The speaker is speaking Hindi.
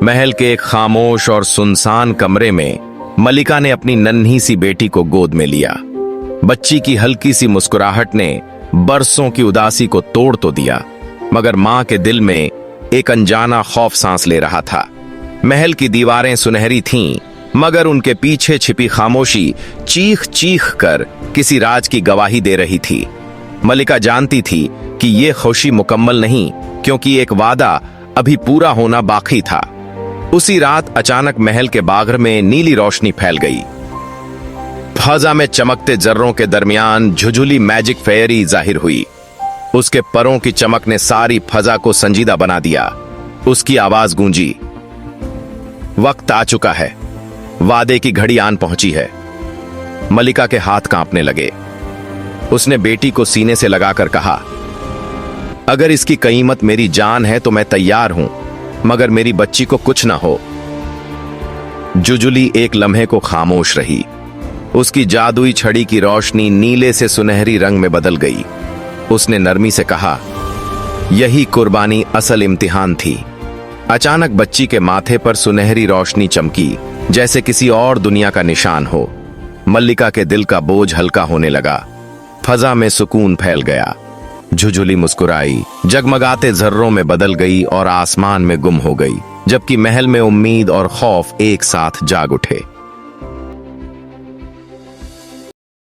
महल के एक खामोश और सुनसान कमरे में मलिका ने अपनी नन्ही सी बेटी को गोद में लिया। बच्ची की हल्की सी मुस्कुराहट ने बरसों की उदासी को तोड़ तो दिया, मगर मां के दिल में एक अनजाना खौफ सांस ले रहा था। महल की दीवारें सुनहरी थीं, मगर उनके पीछे छिपी खामोशी चीख चीख कर किसी राज की गवाही दे रही थी। मलिका जानती थी कि यह खुशी मुकम्मल नहीं, क्योंकि एक वादा अभी पूरा होना बाकी था। उसी रात अचानक महल के बागर में नीली रोशनी फैल गई। फजा में चमकते जर्रों के दरमियान झुझुली मैजिक फेयरी जाहिर हुई। उसके परों की चमक ने सारी फजा को संजीदा बना दिया। उसकी आवाज गूंजी, वक्त आ चुका है, वादे की घड़ी आन पहुंची है। मलिका के हाथ कांपने लगे। उसने बेटी को सीने से लगाकर कहा, अगर इसकी कीमत मेरी जान है तो मैं तैयार हूं, मगर मेरी बच्ची को कुछ ना हो। जुजुली एक लम्हे को खामोश रही। उसकी जादुई छड़ी की रोशनी नीले से सुनहरी रंग में बदल गई। उसने नरमी से कहा, यही कुर्बानी असल इम्तिहान थी। अचानक बच्ची के माथे पर सुनहरी रोशनी चमकी, जैसे किसी और दुनिया का निशान हो। मल्लिका के दिल का बोझ हल्का होने लगा। फजा में सुकून फैल गया। झुझुली मुस्कुराई, जगमगाते जर्रों में बदल गई और आसमान में गुम हो गई, जबकि महल में उम्मीद और खौफ एक साथ जाग उठे।